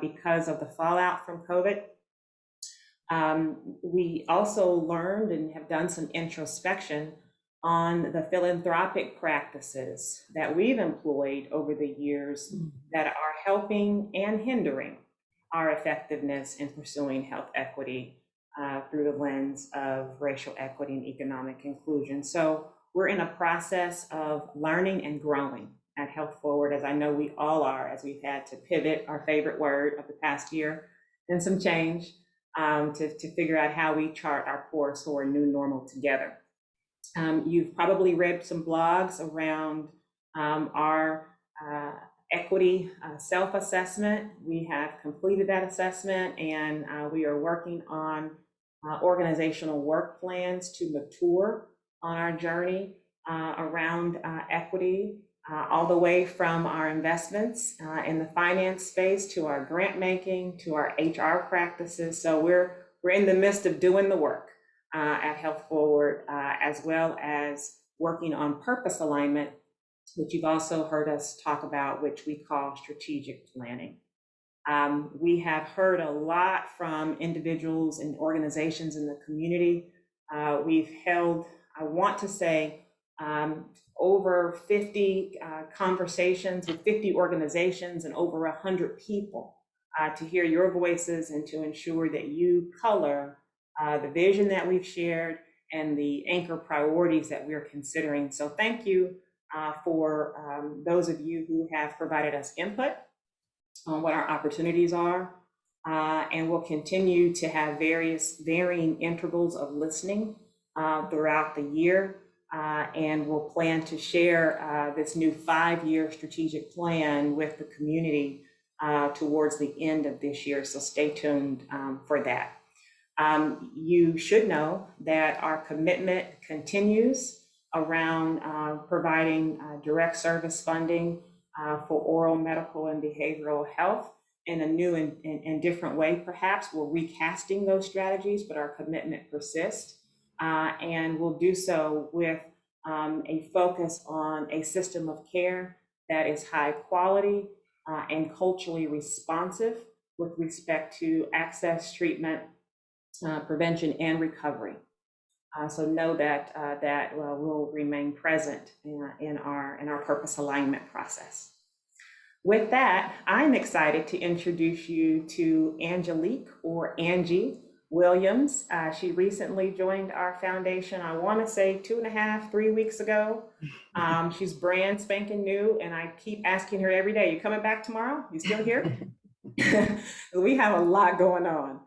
because of the fallout from COVID. We also learned and have done some introspection on the philanthropic practices that we've employed over the years that are helping and hindering our effectiveness in pursuing health equity through the lens of racial equity and economic inclusion. So we're in a process of learning and growing at Health Forward, as I know we all are, as we've had to pivot, our favorite word of the past year, and some change to figure out how we chart our course for a new normal together. You've probably read some blogs around our equity self-assessment. We have completed that assessment, and we are working on organizational work plans to mature on our journey around equity, all the way from our investments in the finance space to our grant making to our HR practices. So we're in the midst of doing the work at Health Forward, as well as working on purpose alignment, which you've also heard us talk about, which we call strategic planning. We have heard a lot from individuals and organizations in the community. We've held, I want to say, over 50 conversations with 50 organizations and over 100 people to hear your voices and to ensure that you color the vision that we've shared and the anchor priorities that we're considering. So thank you for those of you who have provided us input on what our opportunities are. And we'll continue to have varying intervals of listening throughout the year. And we'll plan to share this new 5-year strategic plan with the community towards the end of this year. So stay tuned for that. You should know that our commitment continues around providing direct service funding for oral, medical, and behavioral health in a new and different way. Perhaps we're recasting those strategies, but our commitment persists. And we'll do so with a focus on a system of care that is high quality and culturally responsive with respect to access, treatment, prevention, and recovery. So know that we'll remain present in our purpose alignment process. With that, I'm excited to introduce you to Angelique, or Angie, Williams. She recently joined our foundation, I want to say 2.5, 3 weeks ago. She's brand spanking new, and I keep asking her every day, you coming back tomorrow? You still here? We have a lot going on.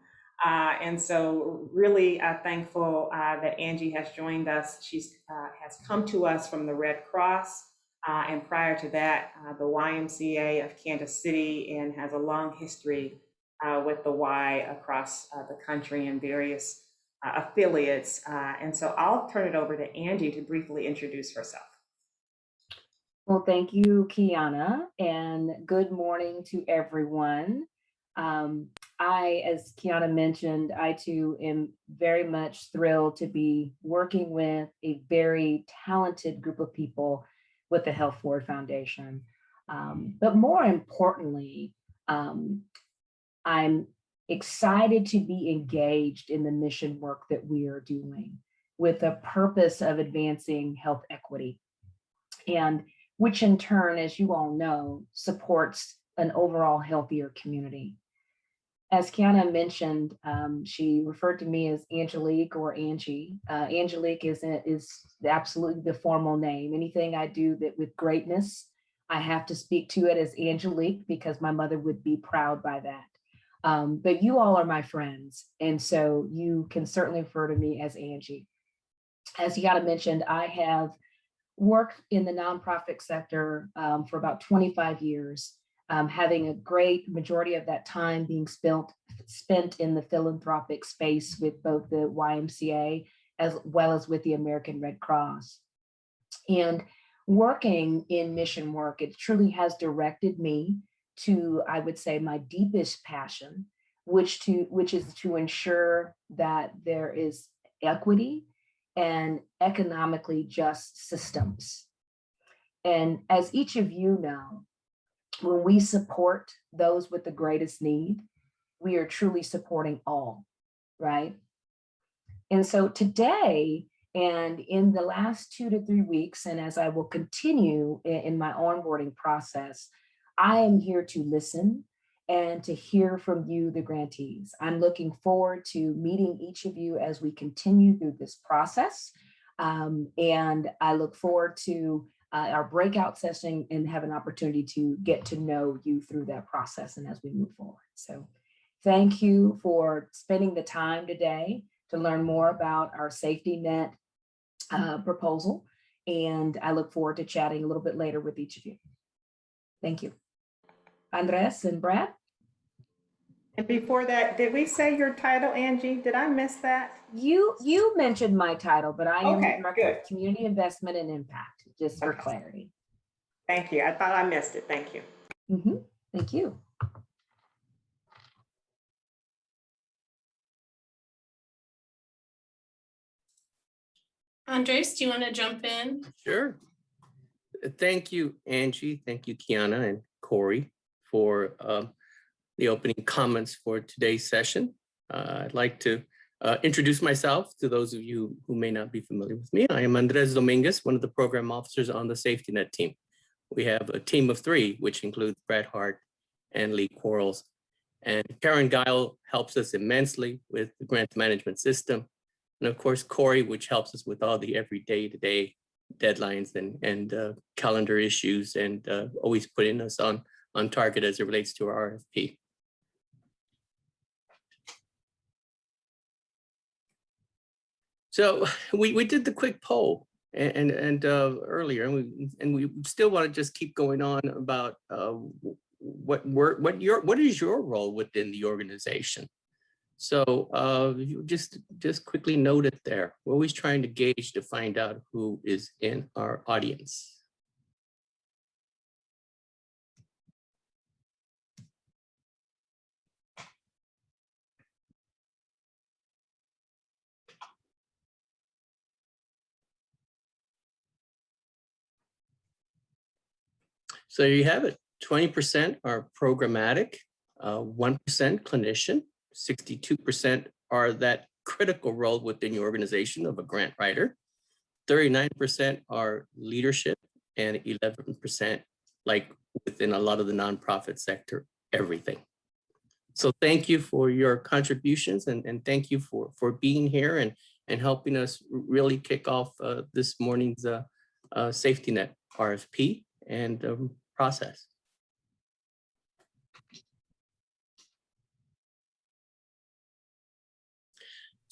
And so really thankful that Angie has joined us. She's has come to us from the Red Cross, and prior to that, the YMCA of Kansas City, and has a long history with the Y across the country and various affiliates. And so I'll turn it over to Angie to briefly introduce herself. Well, thank you, Kiana, and good morning to everyone. As Kiana mentioned, I too am very much thrilled to be working with a very talented group of people with the Health Forward Foundation. But more importantly, I'm excited to be engaged in the mission work that we are doing with the purpose of advancing health equity, and which in turn, as you all know, supports an overall healthier community. As Kiana mentioned, she referred to me as Angelique, or Angie. Angelique is absolutely the formal name. Anything I do that with greatness, I have to speak to it as Angelique, because my mother would be proud by that. But you all are my friends, and so you can certainly refer to me as Angie. As Kiana mentioned, I have worked in the nonprofit sector for about 25 years. Having a great majority of that time being spent in the philanthropic space with both the YMCA as well as with the American Red Cross. And working in mission work, it truly has directed me to, I would say, my deepest passion, which is to ensure that there is equity and economically just systems. And as each of you know, When we support those with the greatest need, we are truly supporting all, right? And so today, and in the last 2 to 3 weeks, and as I will continue in my onboarding process, I am here to listen and to hear from you, the grantees. I'm looking forward to meeting each of you as we continue through this process. And I look forward to our breakout session and have an opportunity to get to know you through that process and as we move forward. So thank you for spending the time today to learn more about our safety net proposal. And I look forward to chatting a little bit later with each of you. Thank you. Andres and Brad? And before that, did we say your title, Angie? Did I miss that? You mentioned my title, but I am Okay, Director good. of Community Investment and Impact, just for Okay. clarity. Thank you. I thought I missed it. Thank you. Thank you. Andres, do you want to jump in? Sure. Thank you, Angie. Thank you, Kiana and Corey, for the opening comments for today's session. I'd like to introduce myself to those of you who may not be familiar with me. I am Andres Dominguez, one of the program officers on the Safety Net team. We have a team of 3, which includes Brad Hart and Lee Quarles. And Karen Guile helps us immensely with the grant management system. And of course, Corey, which helps us with all the everyday to-day deadlines and calendar issues, and always putting us on target as it relates to our RFP. So we did the quick poll and earlier, and we still want to just keep going on about what is your role within the organization. So you just quickly note it there. We're always trying to gauge to find out who is in our audience. So you have it. 20% are programmatic, 1% clinician, 62% are that critical role within your organization of a grant writer, 39% are leadership, and 11%, like within a lot of the nonprofit sector, everything. So thank you for your contributions, and thank you for being here and helping us really kick off this morning's safety net RFP and process.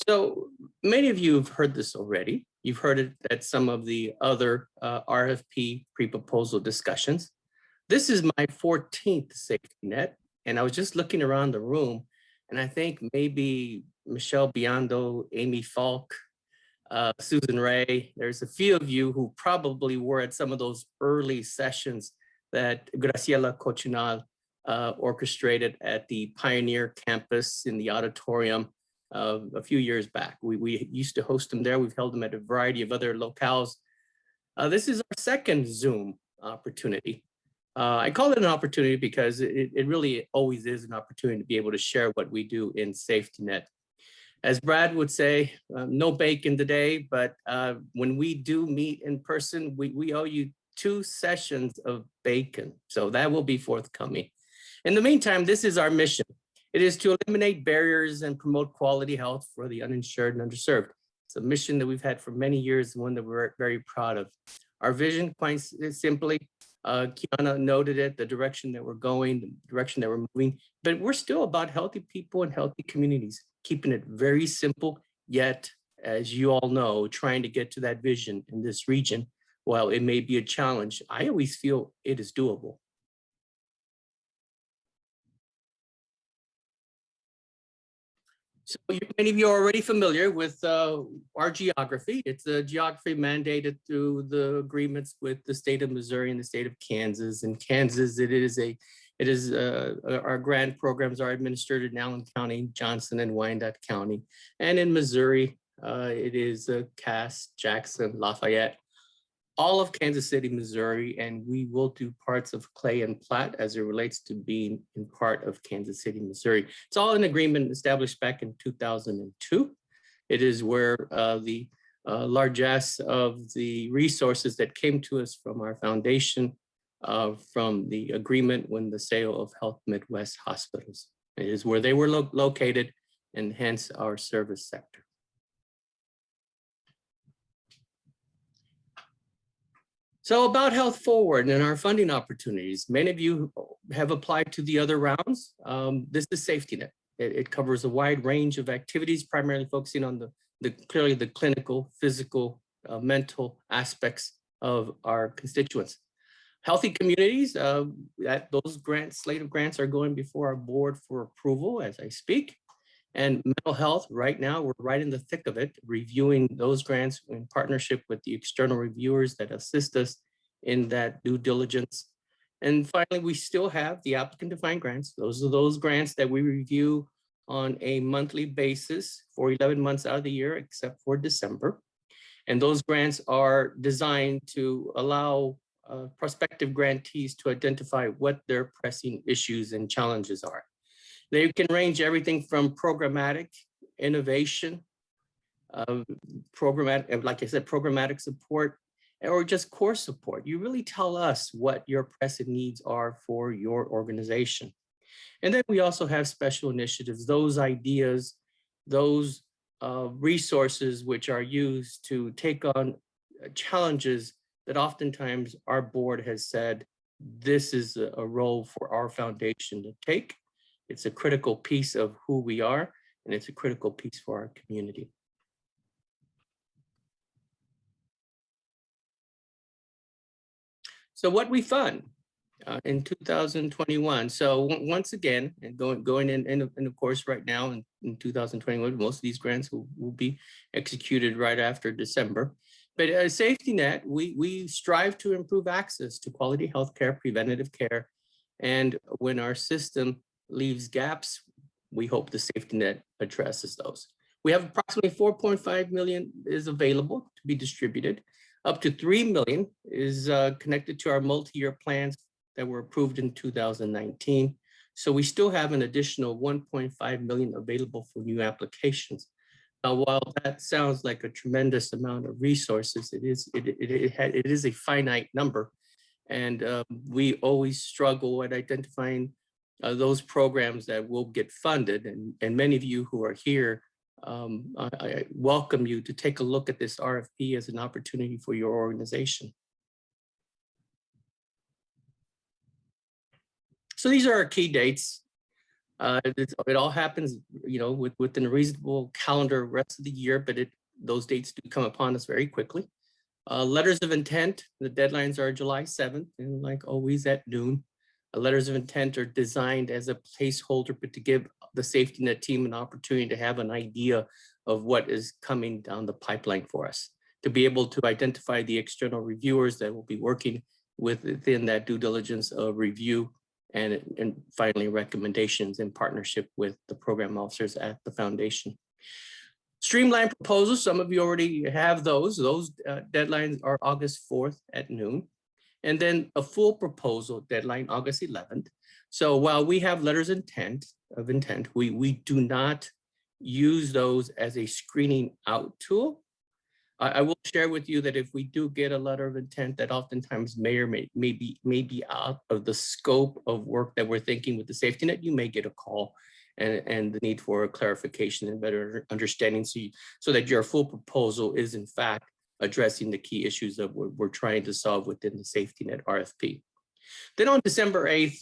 So many of you have heard this already. You've heard it at some of the other RFP pre-proposal discussions. This is my 14th safety net, and I was just looking around the room, and I think maybe Michelle Biondo, Amy Falk, Susan Ray, there's a few of you who probably were at some of those early sessions that Graciela Cochinal orchestrated at the Pioneer campus in the auditorium a few years back. We used to host them there. We've held them at a variety of other locales. This is our second Zoom opportunity. I call it an opportunity because it really always is an opportunity to be able to share what we do in Safety Net. As Brad would say, no bacon today, but when we do meet in person, we owe you 2 sessions of bacon. So that will be forthcoming. In the meantime, this is our mission. It is to eliminate barriers and promote quality health for the uninsured and underserved. It's a mission that we've had for many years, one that we're very proud of. Our vision, quite simply, Kiana noted it, the direction that we're going, the direction that we're moving, but we're still about healthy people and healthy communities, keeping it very simple, yet, as you all know, trying to get to that vision in this region, while it may be a challenge, I always feel it is doable. So many of you are already familiar with our geography. It's a geography mandated through the agreements with the state of Missouri and the state of Kansas. In Kansas, our grant programs are administered in Allen County, Johnson, and Wyandotte County. And in Missouri, it is Cass, Jackson, Lafayette. all of Kansas City, Missouri, and we will do parts of Clay and Platte as it relates to being in part of Kansas City, Missouri. It's all an agreement established back in 2002. It is where the largesse of the resources that came to us from our foundation from the agreement when the sale of Health Midwest Hospitals. It is where they were located and hence our service sector. So about Health Forward and our funding opportunities, many of you have applied to the other rounds. This is safety net. It covers a wide range of activities, primarily focusing on clearly the clinical, physical, mental aspects of our constituents. Healthy communities, those slate of grants are going before our board for approval as I speak. And mental health, right now, we're right in the thick of it, reviewing those grants in partnership with the external reviewers that assist us in that due diligence. And finally, we still have the applicant-defined grants. Those are those grants that we review on a monthly basis for 11 months out of the year, except for December. And those grants are designed to allow prospective grantees to identify what their pressing issues and challenges are. They can range everything from programmatic innovation, programmatic, like I said, programmatic support, or just core support. You really tell us what your pressing needs are for your organization. And then we also have special initiatives, those ideas, those resources which are used to take on challenges that oftentimes our board has said, this is a role for our foundation to take. It's a critical piece of who we are, and it's a critical piece for our community. So what we fund in 2021. So once again, and going in of course, right now in 2021, most of these grants will be executed right after December. But as safety net, we strive to improve access to quality healthcare, preventative care, and when our system leaves gaps, we hope the safety net addresses those. We have approximately 4.5 million is available to be distributed. Up to 3 million is connected to our multi-year plans that were approved in 2019. So we still have an additional 1.5 million available for new applications. While that sounds like a tremendous amount of resources, it is a finite number. And we always struggle at identifying those programs that will get funded. And many of you who are here, I welcome you to take a look at this RFP as an opportunity for your organization. So these are our key dates. It all happens, within a reasonable calendar rest of the year, but those dates do come upon us very quickly. Letters of intent, the deadlines are July 7th, and like always at noon. Letters of intent are designed as a placeholder, but to give the safety net team an opportunity to have an idea of what is coming down the pipeline for us, to be able to identify the external reviewers that will be working within that due diligence review, and finally recommendations in partnership with the program officers at the foundation. Streamlined proposals, some of you already have those. Those deadlines are August 4th at noon. And then a full proposal deadline, August 11th. So while we have letters of intent, we do not use those as a screening out tool. I will share with you that if we do get a letter of intent that oftentimes may be out of the scope of work that we're thinking with the safety net, you may get a call and the need for a clarification and better understanding so that your full proposal is in fact addressing the key issues that we're trying to solve within the safety net RFP. Then on December 8th,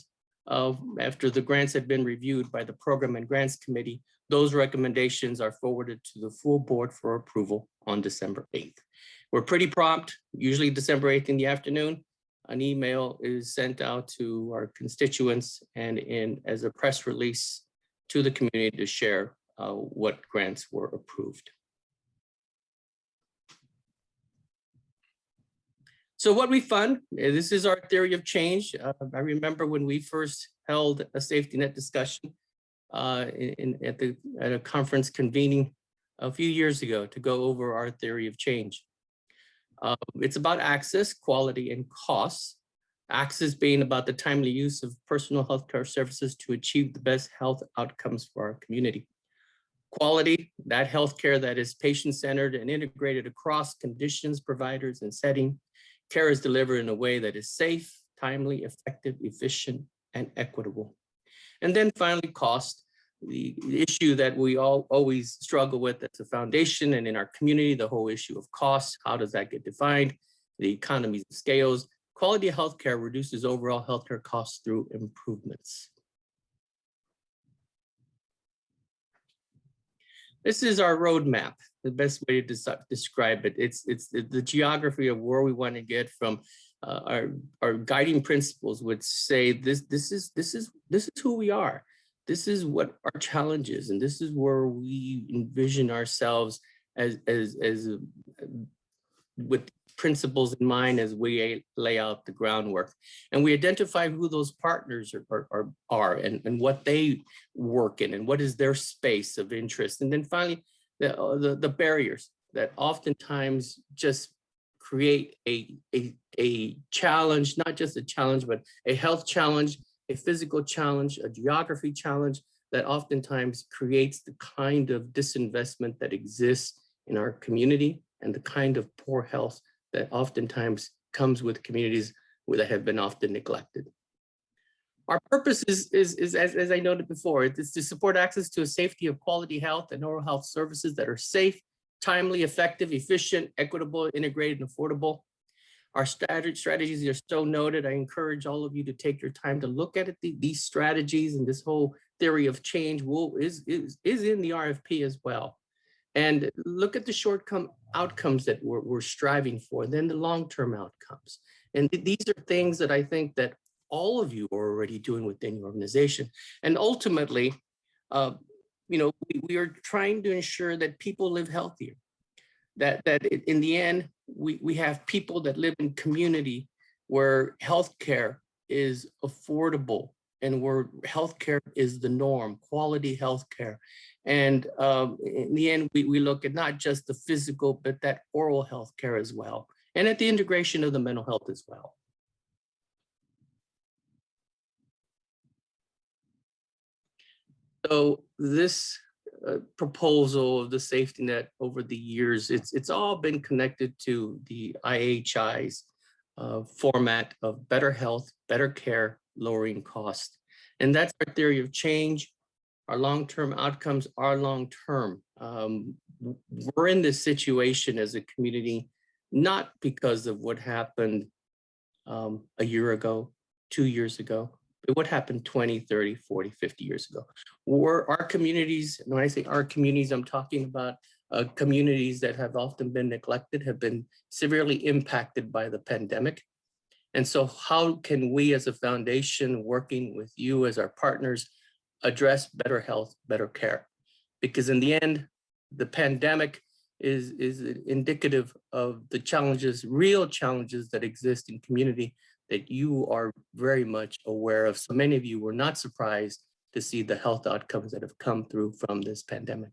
after the grants have been reviewed by the Program and Grants Committee, those recommendations are forwarded to the full board for approval on December 8th. We're pretty prompt, usually December 8th in the afternoon. An email is sent out to our constituents and as a press release to the community to share what grants were approved. So what we fund, this is our theory of change. I remember when we first held a safety net discussion at a conference convening a few years ago to go over our theory of change. It's about access, quality, and costs. Access being about the timely use of personal healthcare services to achieve the best health outcomes for our community. Quality, that healthcare that is patient-centered and integrated across conditions, providers, and setting. Care is delivered in a way that is safe, timely, effective, efficient, and equitable. And then finally, cost, the issue that we all always struggle with as a foundation and in our community, the whole issue of cost. How does that get defined? The economies of scales. Quality of healthcare reduces overall healthcare costs through improvements. This is our roadmap, the best way to describe it. It's the geography of where we want to get from. Our guiding principles would say this is who we are. This is what our challenge is, and this is where we envision ourselves as with principles in mind as we lay out the groundwork. And we identify who those partners are and what they work in and what is their space of interest. And then finally, the barriers that oftentimes just create a challenge, not just a challenge, but a health challenge, a physical challenge, a geography challenge that oftentimes creates the kind of disinvestment that exists in our community and the kind of poor health that oftentimes comes with communities that have been often neglected. Our purpose is as I noted before, it's to support access to a safety of quality health and oral health services that are safe, timely, effective, efficient, equitable, integrated, and affordable. Our strategies are so noted. I encourage all of you to take your time to look at it. These strategies and this whole theory of change is in the RFP as well. And look at the short-term outcomes that we're striving for, then the long-term outcomes. And these are things that I think that all of you are already doing within your organization. And ultimately, we are trying to ensure that people live healthier, that in the end, we have people that live in community where healthcare is affordable and where healthcare is the norm, quality healthcare. And in the end, we look at not just the physical, but that oral healthcare as well, and at the integration of the mental health as well. So this proposal of the safety net over the years, it's all been connected to the IHI's format of better health, better care, lowering cost. And that's our theory of change. Our long-term outcomes are long-term. We're in this situation as a community, not because of what happened a year ago, 2 years ago, but what happened 20, 30, 40, 50 years ago. Our communities, and when I say our communities, I'm talking about communities that have often been neglected, have been severely impacted by the pandemic. And so how can we as a foundation, working with you as our partners, address better health, better care? Because in the end, the pandemic is indicative of the challenges, real challenges that exist in community that you are very much aware of. So many of you were not surprised to see the health outcomes that have come through from this pandemic.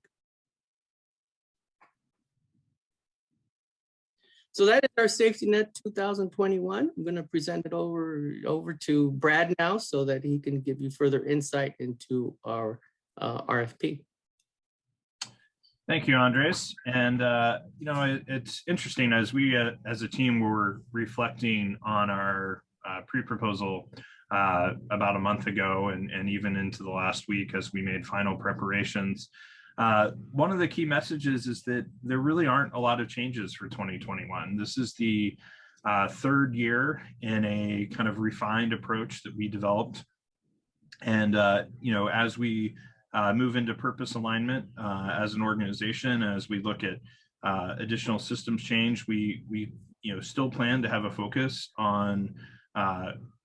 So that is our Safety Net 2021. I'm going to present it over to Brad now so that he can give you further insight into our RFP. Thank you, Andres. And, it's interesting as we, as a team, were reflecting on our pre-proposal about a month ago and even into the last week as we made final preparations. One of the key messages is that there really aren't a lot of changes for 2021. This is the third year in a kind of refined approach that we developed. And, as we move into purpose alignment as an organization, as we look at additional systems change, we still plan to have a focus on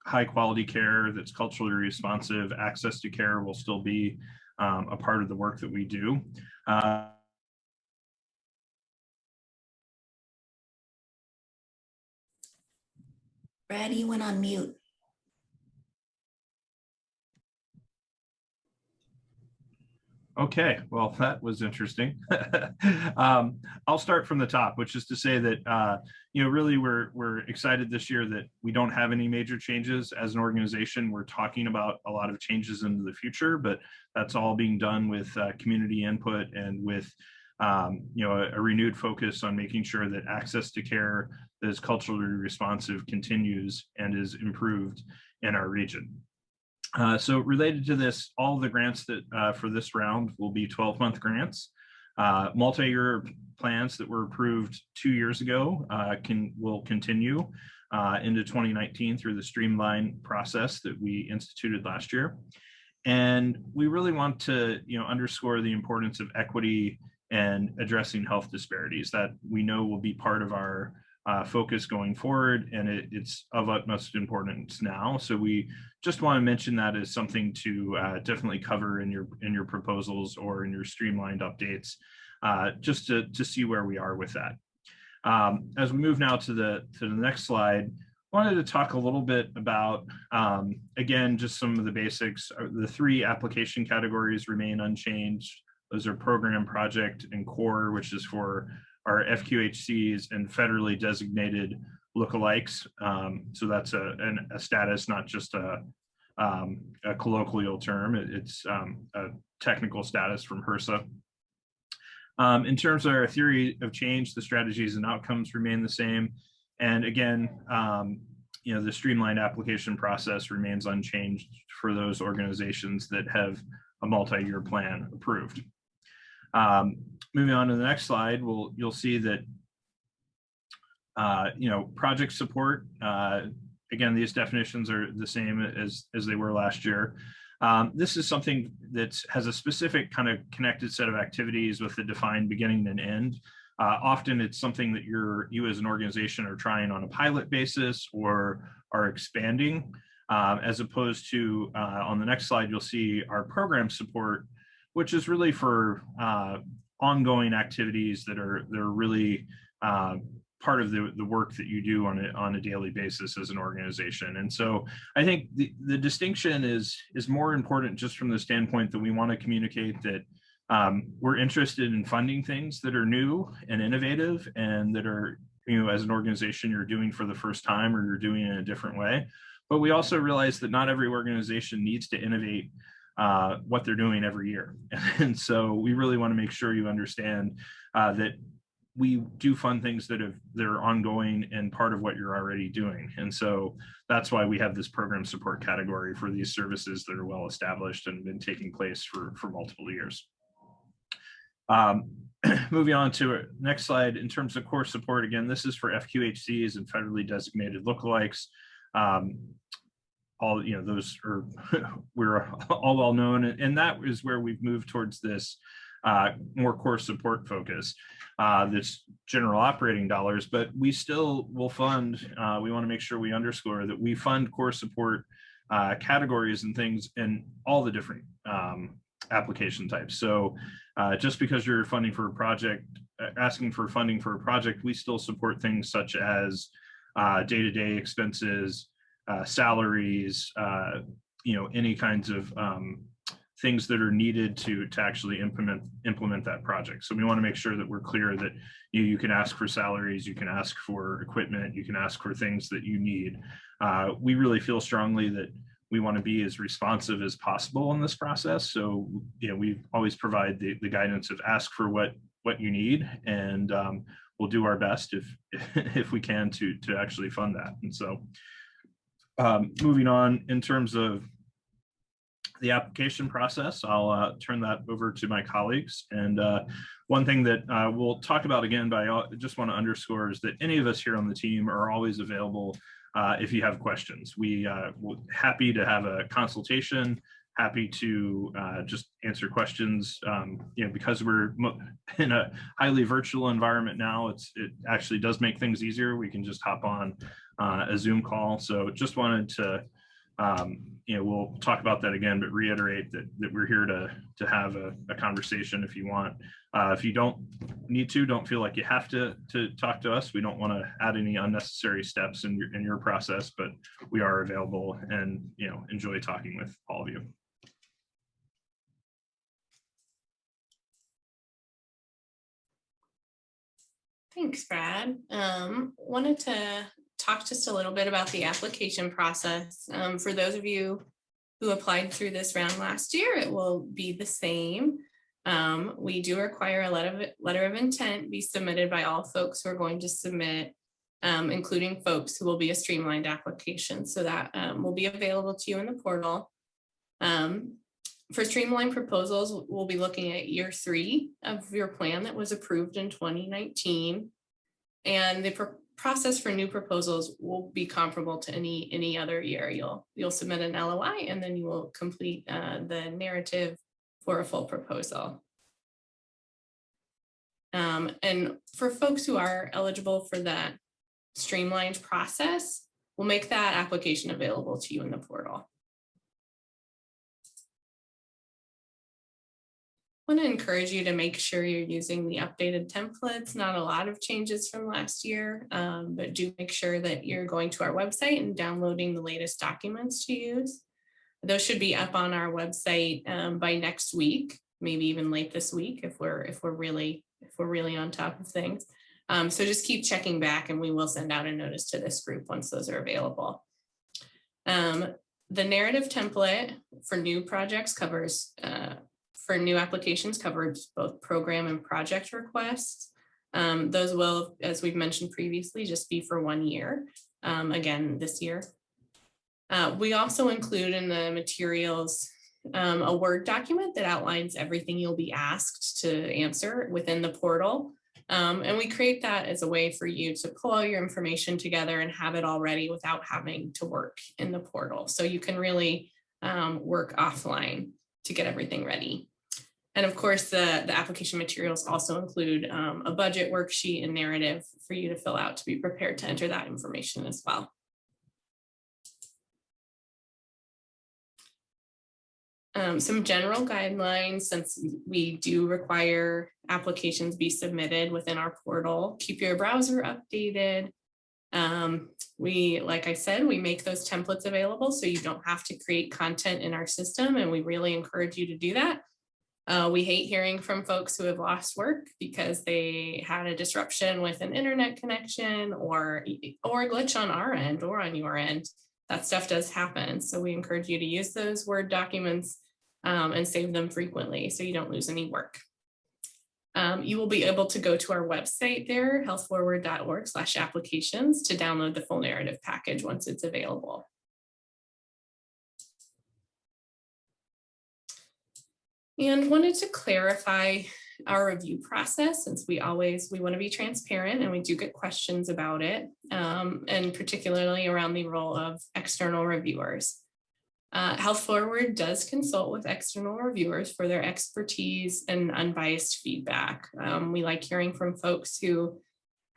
high quality care that's culturally responsive. Access to care will still be a part of the work that we do. Brad, you went on mute. Okay, well, that was interesting. I'll start from the top, which is to say that really we're excited this year that we don't have any major changes as an organization. We're talking about a lot of changes into the future, but that's all being done with community input and with a renewed focus on making sure that access to care that is culturally responsive continues and is improved in our region. So related to this, all the grants that for this round will be 12-month grants. Multi-year plans that were approved 2 years ago will continue into 2019 through the streamlined process that we instituted last year. And we really want to underscore the importance of equity and addressing health disparities that we know will be part of our focus going forward, and it's of utmost importance now. So we just want to mention that as something to definitely cover in your proposals or in your streamlined updates, just to see where we are with that. As we move now to the next slide, wanted to talk a little bit about again just some of the basics. The 3 application categories remain unchanged. Those are program, project, and core, which is for our FQHCs and federally designated lookalikes. So that's a status, not just a colloquial term. It's a technical status from HRSA. In terms of our theory of change, the strategies and outcomes remain the same. And again, the streamlined application process remains unchanged for those organizations that have a multi-year plan approved. Moving on to the next slide, you'll see that project support. Again, these definitions are the same as they were last year. This is something that has a specific kind of connected set of activities with a defined beginning and end. Often it's something that you as an organization are trying on a pilot basis or are expanding, as opposed to on the next slide, you'll see our program support, which is really for ongoing activities that are really part of the work that you do on a daily basis as an organization. And so I think the distinction is more important just from the standpoint that we want to communicate that we're interested in funding things that are new and innovative and that are, as an organization, you're doing for the first time or you're doing it in a different way. But we also realize that not every organization needs to innovate what they're doing every year. And so we really want to make sure you understand that we do fund things that are ongoing and part of what you're already doing. And so that's why we have this program support category for these services that are well established and been taking place for multiple years. Moving on to next slide, in terms of core support, again, this is for FQHCs and federally designated lookalikes. All those are we're all well known, and that is where we've moved towards this more core support focus, this general operating dollars, but we still will fund. We want to make sure we underscore that we fund core support categories and things in all the different application types. So just because you're funding for a project, asking for funding for a project, we still support things such as day-to-day expenses, salaries, any kinds of things that are needed to actually implement that project. So we want to make sure that we're clear that you can ask for salaries, you can ask for equipment, you can ask for things that you need. We really feel strongly that we want to be as responsive as possible in this process. So we always provide the guidance of ask for what you need, and we'll do our best if we can to actually fund that. And so moving on, in terms of the application process, I'll turn that over to my colleagues. And one thing that we'll talk about again, but I just want to underscore, is that any of us here on the team are always available if you have questions. We're happy to have a consultation, happy to just answer questions. Because we're in a highly virtual environment now, it actually does make things easier. We can just hop on a Zoom call. So just wanted to we'll talk about that again, but reiterate that we're here to have a conversation if you want. If you don't need to, don't feel like you have to talk to us. We don't want to add any unnecessary steps in your process, but we are available and enjoy talking with all of you. Thanks, Brad. Wanted to talk just a little bit about the application process. For those of you who applied through this round last year, it will be the same. We do require a letter of intent be submitted by all folks who are going to submit, including folks who will be a streamlined application. So that will be available to you in the portal. For streamlined proposals, we'll be looking at year 3 of your plan that was approved in 2019. And the process for new proposals will be comparable to any other year. You'll submit an LOI and then you will complete the narrative for a full proposal. And for folks who are eligible for that streamlined process, we'll make that application available to you in the portal. I want to encourage you to make sure you're using the updated templates. Not a lot of changes from last year, but do make sure that you're going to our website and downloading the latest documents to use. Those should be up on our website by next week, maybe even late this week if we're really on top of things. So just keep checking back and we will send out a notice to this group once those are available. The narrative template for new projects covers for new applications covers both program and project requests. Those will, as we've mentioned previously, just be for 1 year, again, this year. We also include in the materials a Word document that outlines everything you'll be asked to answer within the portal. And we create that as a way for you to pull all your information together and have it all ready without having to work in the portal. So you can really work offline to get everything ready. And of course, the application materials also include a budget worksheet and narrative for you to fill out to be prepared to enter that information as well. Some general guidelines, since we do require applications be submitted within our portal. Keep your browser updated. Like I said, we make those templates available so you don't have to create content in our system, and we really encourage you to do that. We hate hearing from folks who have lost work because they had a disruption with an internet connection or a glitch on our end or on your end. That stuff does happen. So we encourage you to use those Word documents and save them frequently so you don't lose any work. You will be able to go to our website there, healthforward.org/applications, to download the full narrative package once it's available. And wanted to clarify our review process, since we want to be transparent and we do get questions about it, and particularly around the role of external reviewers. Health Forward does consult with external reviewers for their expertise and unbiased feedback. We like hearing from folks who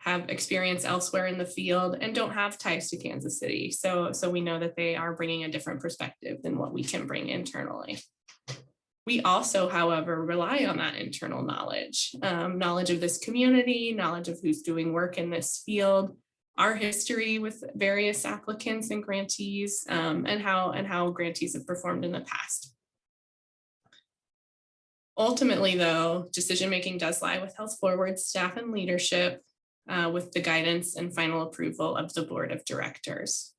have experience elsewhere in the field and don't have ties to Kansas City. So we know that they are bringing a different perspective than what we can bring internally. We also, however, rely on that internal knowledge, knowledge of this community, knowledge of who's doing work in this field, our history with various applicants and grantees, and how grantees have performed in the past. Ultimately, though, decision-making does lie with Health Forward staff and leadership, with the guidance and final approval of the board of directors.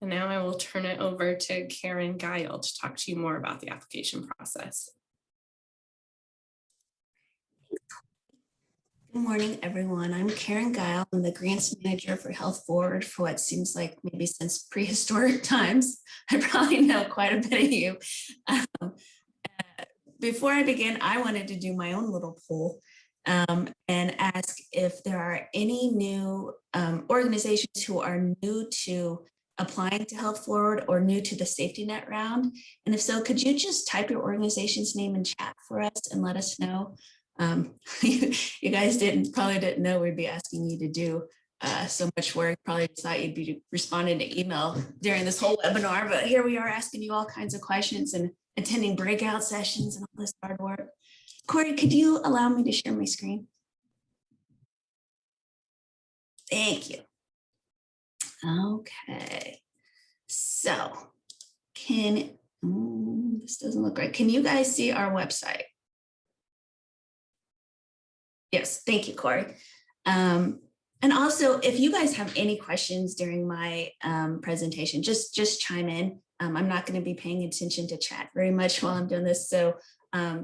And now I will turn it over to Karen Geil to talk to you more about the application process. Good morning, everyone. I'm Karen Geil. I'm the grants manager for Health Forward for what seems like maybe since prehistoric times. I probably know quite a bit of you. Before I begin, I wanted to do my own little poll and ask if there are any new organizations who are new to applying to Health Forward or new to the safety net round. And if so, could you just type your organization's name in chat for us and let us know? You guys probably didn't know we'd be asking you to do so much work. Probably thought you'd be responding to email during this whole webinar, but here we are asking you all kinds of questions and attending breakout sessions and all this hard work. Corey, could you allow me to share my screen? Thank you. Okay, so this doesn't look right. Can you guys see our website? Yes, thank you, Corey. And also, if you guys have any questions during my presentation, just chime in. I'm not going to be paying attention to chat very much while I'm doing this, so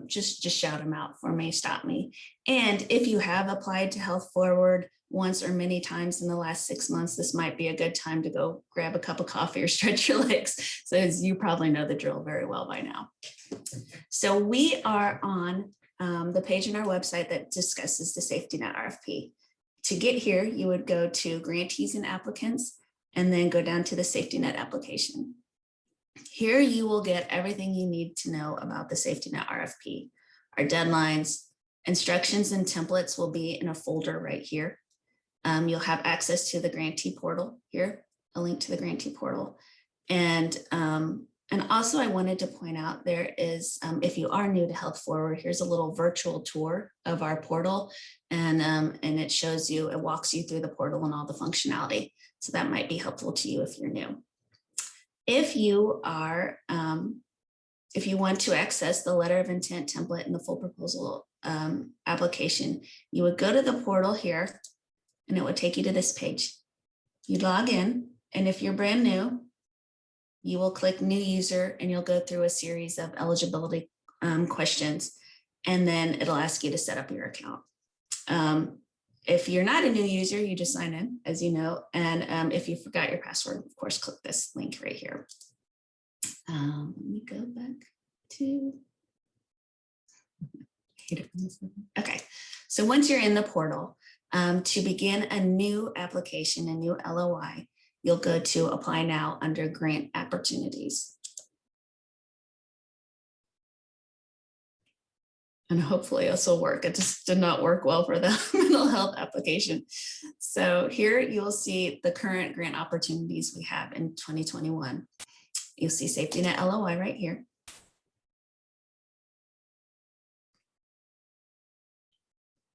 just shout them out for me, stop me. And if you have applied to Health Forward once or many times in the last 6 months, this might be a good time to go grab a cup of coffee or stretch your legs. So as you probably know the drill very well by now. So we are on the page on our website that discusses the safety net RFP. To get here, you would go to grantees and applicants, and then go down to the safety net application. Here you will get everything you need to know about the safety net RFP. Our deadlines, instructions, and templates will be in a folder right here. You'll have access to the grantee portal here, a link to the grantee portal. And also I wanted to point out there is, if you are new to Health Forward, here's a little virtual tour of our portal, and it shows you, it walks you through the portal and all the functionality. So that might be helpful to you if you're new. If you are, if you want to access the letter of intent template and the full proposal application, you would go to the portal here, and it would take you to this page. You log in, and if you're brand new, you will click new user, and you'll go through a series of eligibility questions, and then it'll ask you to set up your account. If you're not a new user, you just sign in, as you know, and if you forgot your password, of course, click this link right here. Let me go back to, okay, so once you're in the portal, to begin a new application, a new LOI, you'll go to apply now under grant opportunities. And hopefully this will work. It just did not work well for the mental health application. So here you'll see the current grant opportunities we have in 2021. You'll see safety net LOI right here.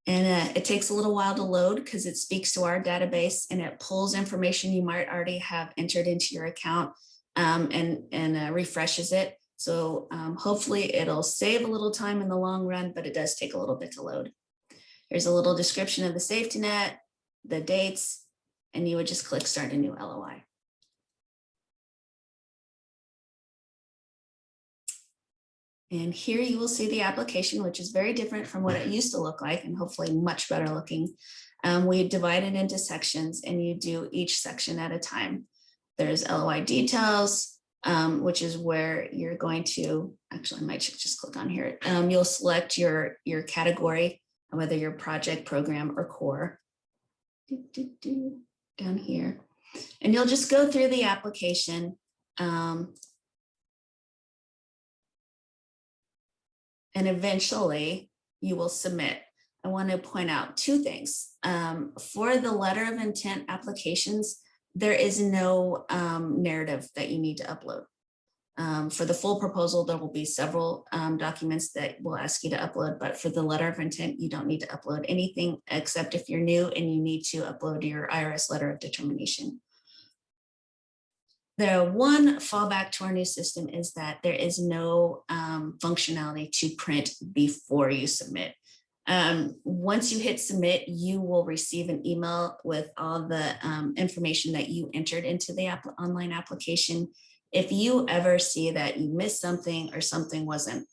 And it takes a little while to load because it speaks to our database and it pulls information you might already have entered into your account and refreshes it. So hopefully it'll save a little time in the long run, but it does take a little bit to load. Here's a little description of the safety net, the dates, and you would just click start a new LOI. And here you will see the application, which is very different from what it used to look like, and hopefully much better looking. We divide it into sections, and you do each section at a time. There's LOI details, which is where you're going to, actually I might just click on here. You'll select your category, whether your project, program, or core. Down here. And you'll just go through the application. And eventually you will submit. I want to point out two things. For the letter of intent applications, there is no narrative that you need to upload. For the full proposal, there will be several documents that will ask you to upload, but for the letter of intent, you don't need to upload anything except if you're new and you need to upload your IRS letter of determination. The one fallback to our new system is that there is no functionality to print before you submit. Once you hit submit, you will receive an email with all the information that you entered into the online application. If you ever see that you missed something or something wasn't,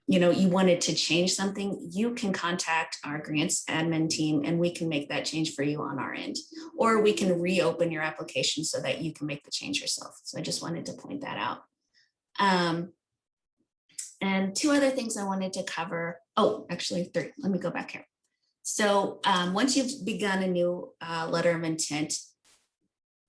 you wanted to change something, you can contact our grants admin team and we can make that change for you on our end, or we can reopen your application so that you can make the change yourself. So I just wanted to point that out. And two other things I wanted to cover. Oh, actually three, let me go back here. So once you've begun a new letter of intent,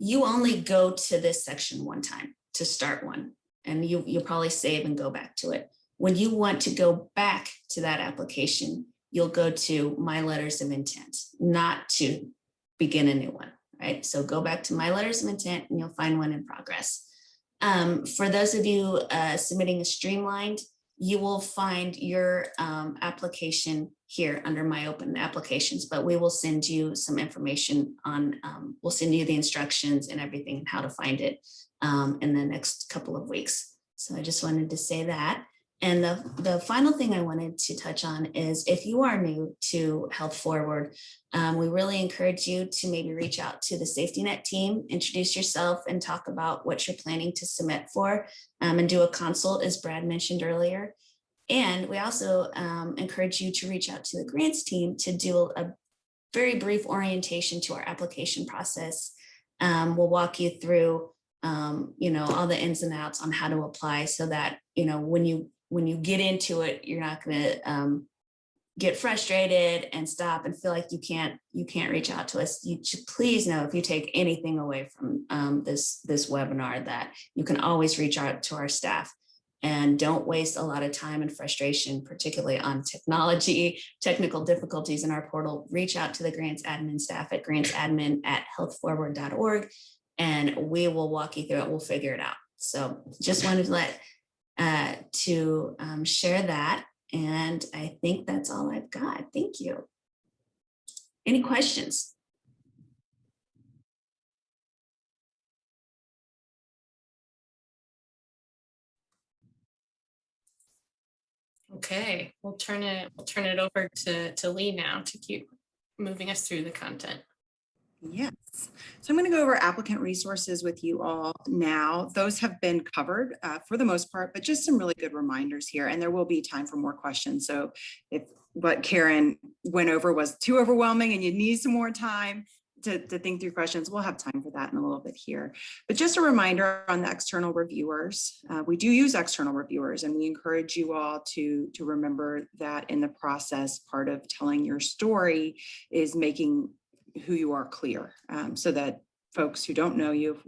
you only go to this section one time to start one, and you'll probably save and go back to it. When you want to go back to that application, you'll go to my letters of intent, not to begin a new one, right? So go back to my letters of intent and you'll find one in progress. For those of you submitting a streamlined, you will find your application here under my open applications, but we will send you some information on, we'll send you the instructions and everything and how to find it in the next couple of weeks. So I just wanted to say that. And the final thing I wanted to touch on is if you are new to Health Forward, we really encourage you to maybe reach out to the safety net team, introduce yourself and talk about what you're planning to submit for, and do a consult, as Brad mentioned earlier. And we also encourage you to reach out to the grants team to do a very brief orientation to our application process. We'll walk you through all the ins and outs on how to apply so that, when you get into it, you're not going to get frustrated and stop and feel like you can't reach out to us. You should please know, if you take anything away from this webinar, that you can always reach out to our staff. And don't waste a lot of time and frustration, particularly on technical difficulties in our portal. Reach out to the grants admin staff at grantsadmin@healthforward.org, and we will walk you through it. We'll figure it out. So just wanted to share that. And I think that's all I've got. Thank you. Any questions? Okay, we'll turn it over to Lee now to keep moving us through the content. Yes. So I'm going to go over applicant resources with you all now. Those have been covered for the most part, but just some really good reminders here. And there will be time for more questions. So if what Karen went over was too overwhelming and you need some more time to think through questions, we'll have time for that in a little bit here. But just a reminder on the external reviewers. We do use external reviewers, and we encourage you all to remember that in the process, part of telling your story is making who you are clear, so that folks who don't know you,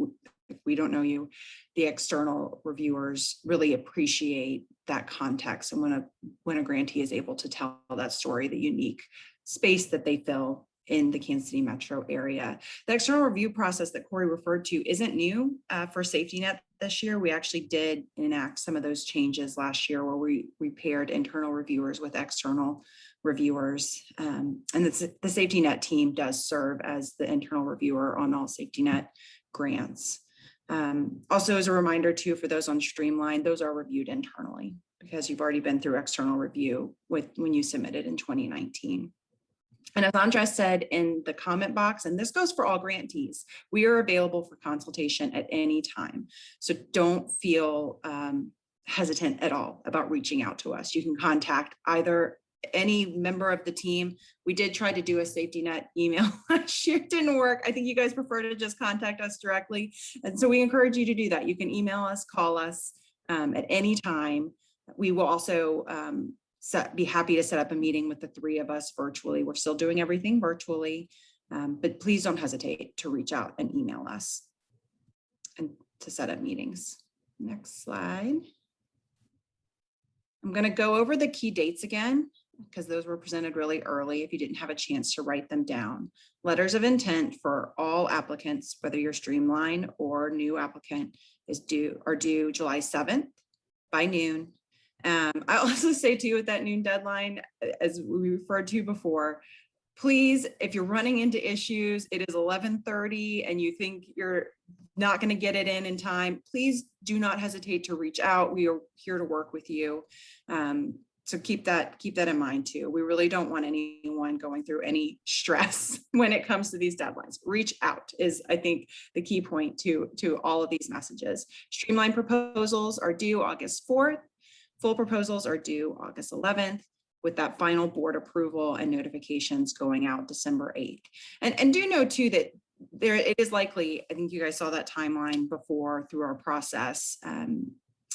if we don't know you, the external reviewers really appreciate that context. And when a grantee is able to tell that story, the unique space that they fill in the Kansas City metro area. The external review process that Corey referred to isn't new for Safety Net this year. We actually did enact some of those changes last year where we paired internal reviewers with external reviewers. And the Safety Net team does serve as the internal reviewer on all Safety Net grants. Also, as a reminder too, for those on Streamline, those are reviewed internally because you've already been through external review when you submitted in 2019. And as Andres said in the comment box, and this goes for all grantees, we are available for consultation at any time. So don't feel hesitant at all about reaching out to us. You can contact either any member of the team. We did try to do a Safety Net email last year, it didn't work. I think you guys prefer to just contact us directly. And so we encourage you to do that. You can email us, call us at any time. We will also be happy to set up a meeting with the three of us virtually. We're still doing everything virtually, but please don't hesitate to reach out and email us and to set up meetings. Next slide. I'm going to go over the key dates again, because those were presented really early if you didn't have a chance to write them down. Letters of intent for all applicants, whether you're Streamline or new applicant, are due July 7th by noon. I also say to you at that noon deadline, as we referred to before, please, if you're running into issues, it is 11:30 and you think you're not going to get it in time, please do not hesitate to reach out. We are here to work with you. So keep that in mind too. We really don't want anyone going through any stress when it comes to these deadlines. Reach out is, I think, the key point to all of these messages. Streamline proposals are due August 4th. Full proposals are due August 11th, with that final board approval and notifications going out December 8th. And do know too that it is likely, I think you guys saw that timeline before through our process,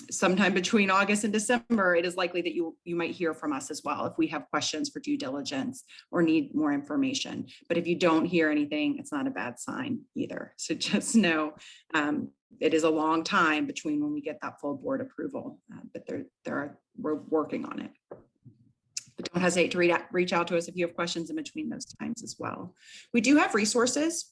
sometime between August and December, it is likely that you might hear from us as well if we have questions for due diligence or need more information. But if you don't hear anything, it's not a bad sign either. So just know it is a long time between when we get that full board approval, but we're working on it. But don't hesitate to reach out to us if you have questions in between those times as well. We do have resources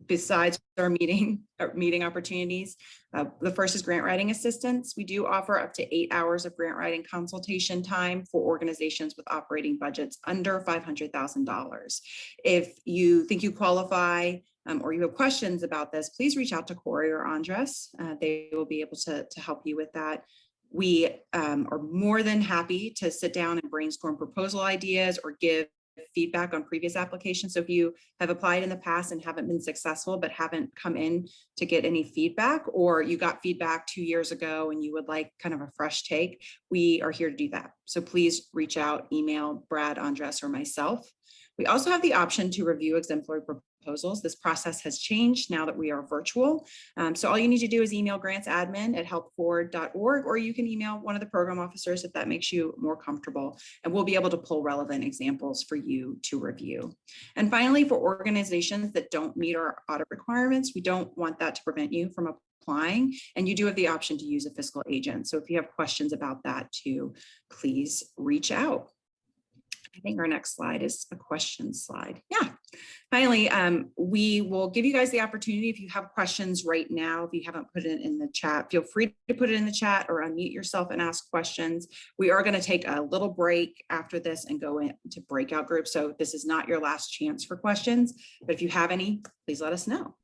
besides our meeting opportunities. The first is grant writing assistance. We do offer up to 8 hours of grant writing consultation time for organizations with operating budgets under $500,000. If you think you qualify or you have questions about this, please reach out to Corey or Andres. They will be able to help you with that. We are more than happy to sit down and brainstorm proposal ideas or give feedback on previous applications. So if you have applied in the past and haven't been successful, but haven't come in to get any feedback, or you got feedback 2 years ago and you would like kind of a fresh take, we are here to do that. So please reach out, email Brad, Andres, or myself. We also have the option to review exemplary proposals. This process has changed now that we are virtual. So all you need to do is email grantsadmin@helpforward.org, or you can email one of the program officers if that makes you more comfortable, and we'll be able to pull relevant examples for you to review. And finally, for organizations that don't meet our audit requirements, we don't want that to prevent you from applying, and you do have the option to use a fiscal agent. So if you have questions about that too, please reach out. I think our next slide is a question slide. Yeah. Finally, we will give you guys the opportunity, if you have questions right now, if you haven't put it in the chat, feel free to put it in the chat or unmute yourself and ask questions. We are going to take a little break after this and go into breakout groups. So this is not your last chance for questions, but if you have any, please let us know.